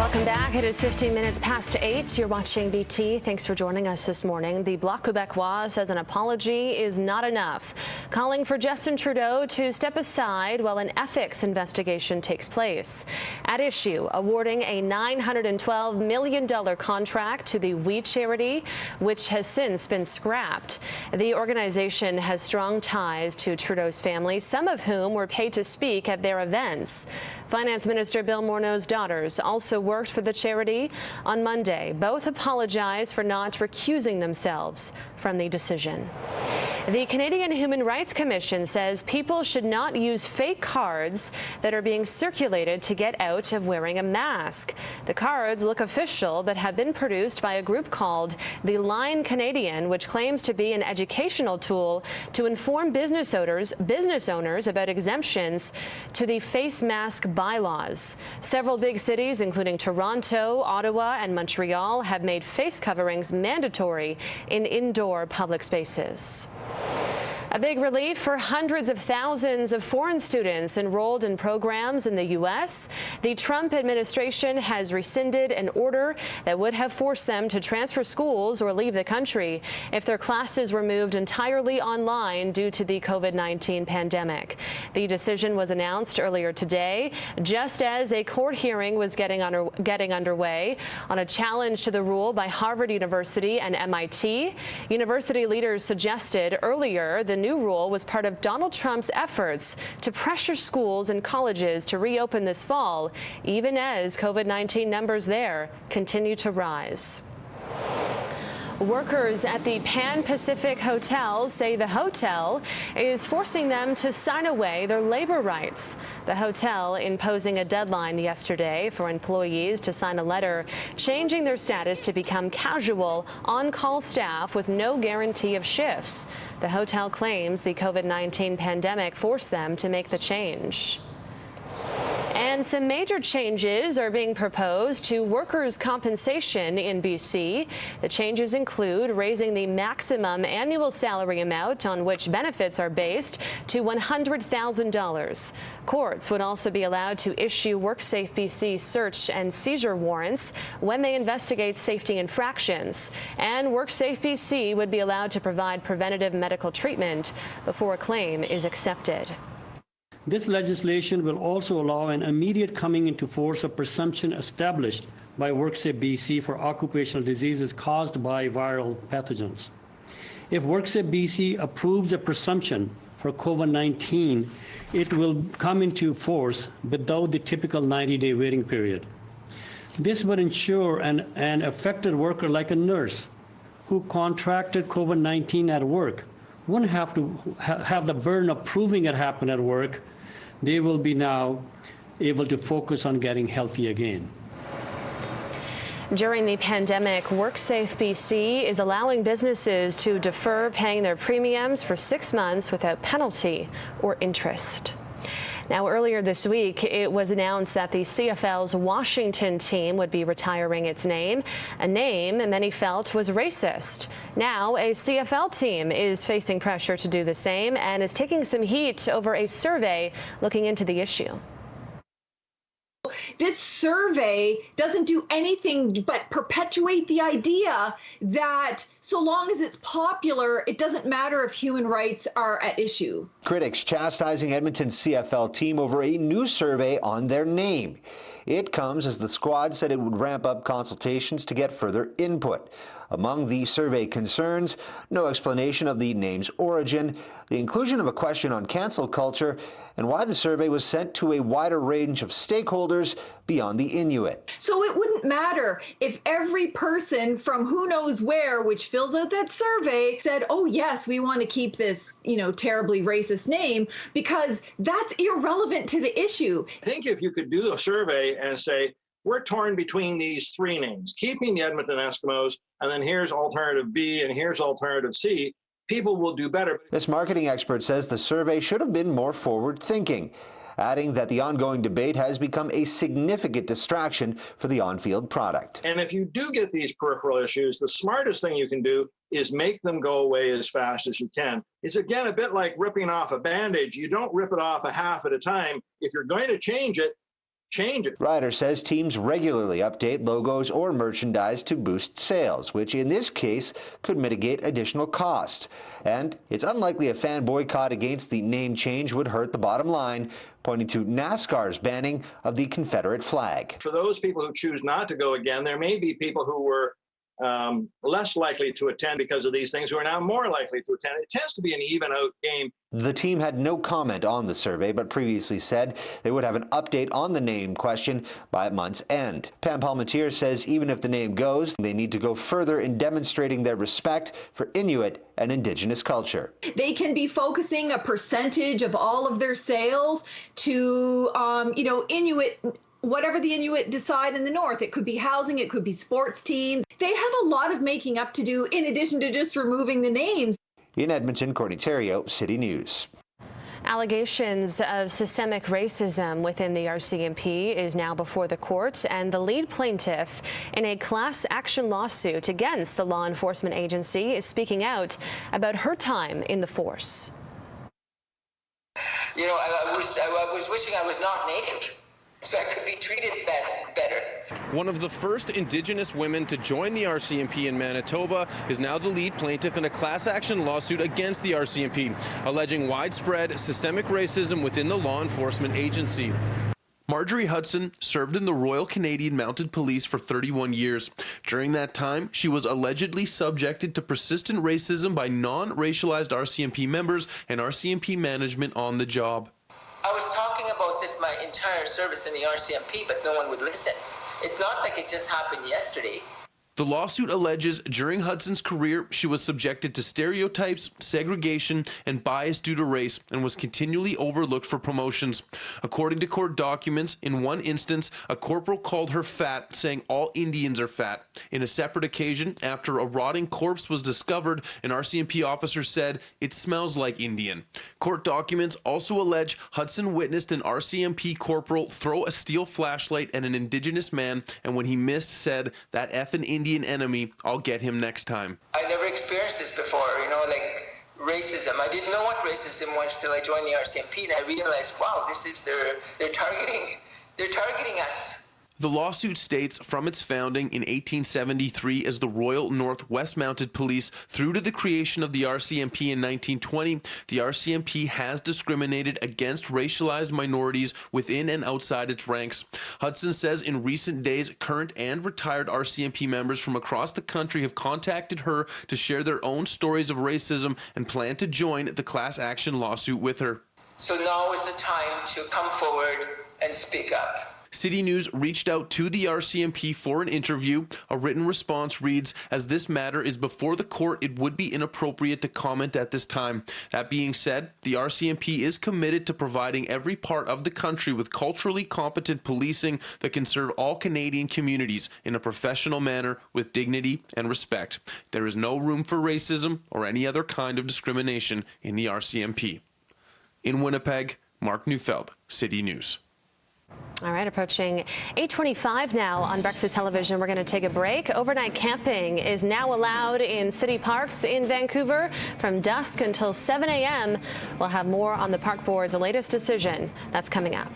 Welcome back. It is 15 minutes past 8. You're watching BT. Thanks for joining us this morning. The Bloc Québécois says an apology is not enough, calling for Justin Trudeau to step aside while an ethics investigation takes place. At issue, awarding a $912 million contract to the We charity, which has since been scrapped. The organization has strong ties to Trudeau's family, some of whom were paid to speak at their events. Finance Minister Bill Morneau's daughters also worked for the charity. On Monday, both apologized for not recusing themselves from the decision. The Canadian Human Rights Commission says people should not use fake cards that are being circulated to get out of wearing a mask. The cards look official but have been produced by a group called the Line Canadian, which claims to be an educational tool to inform business owners about exemptions to the face mask bylaws. Several big cities, including Toronto, Ottawa, and Montreal, have made face coverings mandatory in indoor public spaces. A big relief for hundreds of thousands of foreign students enrolled in programs in the U.S. The Trump administration has rescinded an order that would have forced them to transfer schools or leave the country if their classes were moved entirely online due to the COVID-19 pandemic. The decision was announced earlier today, just as a court hearing was getting underway on a challenge to the rule by Harvard University and MIT. University leaders suggested earlier the new rule was part of Donald Trump's efforts to pressure schools and colleges to reopen this fall, even as COVID-19 numbers there continue to rise. Workers at the Pan Pacific Hotel say the hotel is forcing them to sign away their labor rights. The hotel imposing a deadline yesterday for employees to sign a letter changing their status to become casual on-call staff with no guarantee of shifts. The hotel claims the COVID-19 pandemic forced them to make the change. And some major changes are being proposed to workers' compensation in BC. The changes include raising the maximum annual salary amount on which benefits are based to $100,000. Courts would also be allowed to issue WorkSafe BC search and seizure warrants when they investigate safety infractions. And WorkSafe BC would be allowed to provide preventative medical treatment before a claim is accepted. This legislation will also allow an immediate coming into force of presumption established by WorkSafe BC for occupational diseases caused by viral pathogens. If WorkSafe BC approves a presumption for COVID-19, it will come into force without the typical 90-day waiting period. This would ensure an affected worker like a nurse who contracted COVID-19 at work wouldn't have to have the burden of proving it happened at work. They will be now able to focus on getting healthy again. During the pandemic, WorkSafe BC is allowing businesses to defer paying their premiums for 6 months without penalty or interest. Now, earlier this week, it was announced that the CFL's Washington team would be retiring its name, a name many felt was racist. Now, a CFL team is facing pressure to do the same and is taking some heat over a survey looking into the issue. This survey doesn't do anything but perpetuate the idea that so long as it's popular, it doesn't matter if human rights are at issue. Critics chastising Edmonton's CFL team over a new survey on their name. It comes as the squad said it would ramp up consultations to get further input. Among the survey concerns, no explanation of the name's origin, the inclusion of a question on cancel culture, and why the survey was sent to a wider range of stakeholders beyond the Inuit. So it wouldn't matter if every person from who knows where, which fills out that survey, said, oh yes, we want to keep this, terribly racist name, because that's irrelevant to the issue. I think if you could do a survey and say, we're torn between these three names, keeping the Edmonton Eskimos, and then here's alternative B and here's alternative C, people will do better. This marketing expert says the survey should have been more forward-thinking, adding that the ongoing debate has become a significant distraction for the on-field product. And if you do get these peripheral issues, the smartest thing you can do is make them go away as fast as you can. It's again a bit like ripping off a Band-Aid. You don't rip it off a half at a time. If you're going to change it, change it. Ryder says teams regularly update logos or merchandise to boost sales, which in this case could mitigate additional costs. And it's unlikely a fan boycott against the name change would hurt the bottom line, pointing to NASCAR's banning of the Confederate flag. For those people who choose not to go again, there may be people who were less likely to attend because of these things who are now more likely to attend. It tends to be an even out game. The team had no comment on the survey, but previously said they would have an update on the name question by month's end. Pam Palmatier says even if the name goes, they need to go further in demonstrating their respect for Inuit and Indigenous culture. They can be focusing a percentage of all of their sales to, Inuit, whatever the Inuit decide in the north. It could be housing, it could be sports teams. They have a lot of making up to do in addition to just removing the names. In Edmonton, Courtney Theriault, City News. Allegations of systemic racism within the RCMP is now before the court, and the lead plaintiff in a class action lawsuit against the law enforcement agency is speaking out about her time in the force. You know, I was wishing I was not Native, so I could be treated better. One of the first Indigenous women to join the RCMP in Manitoba is now the lead plaintiff in a class action lawsuit against the RCMP, alleging widespread systemic racism within the law enforcement agency. Marjorie Hudson served in the Royal Canadian Mounted Police for 31 years. During that time, she was allegedly subjected to persistent racism by non-racialized RCMP members and RCMP management on the job. I was talking about this my entire service in the RCMP, but no one would listen. It's not like it just happened yesterday. The lawsuit alleges during Hudson's career, she was subjected to stereotypes, segregation, and bias due to race, and was continually overlooked for promotions. According to court documents, in one instance, a corporal called her fat, saying all Indians are fat. In a separate occasion, after a rotting corpse was discovered, an RCMP officer said, "It smells like Indian." Court documents also allege Hudson witnessed an RCMP corporal throw a steel flashlight at an Indigenous man, and when he missed, said, "That effing Indian enemy, I'll get him next time." I never experienced this before, like racism. I didn't know what racism was till I joined the RCMP, and I realized, wow, they're targeting us. The lawsuit states from its founding in 1873 as the Royal Northwest Mounted Police through to the creation of the RCMP in 1920, the RCMP has discriminated against racialized minorities within and outside its ranks. Hudson says in recent days, current and retired RCMP members from across the country have contacted her to share their own stories of racism and plan to join the class action lawsuit with her. So now is the time to come forward and speak up. City News reached out to the RCMP for an interview. A written response reads, "As this matter is before the court, it would be inappropriate to comment at this time. That being said, the RCMP is committed to providing every part of the country with culturally competent policing that can serve all Canadian communities in a professional manner with dignity and respect. There is no room for racism or any other kind of discrimination in the RCMP." In Winnipeg, Mark Neufeld, City News. All right, approaching 8:25 now on Breakfast Television. We're going to take a break. Overnight camping is now allowed in city parks in Vancouver from dusk until 7 a.m. We'll have more on the park board's latest decision. That's coming up.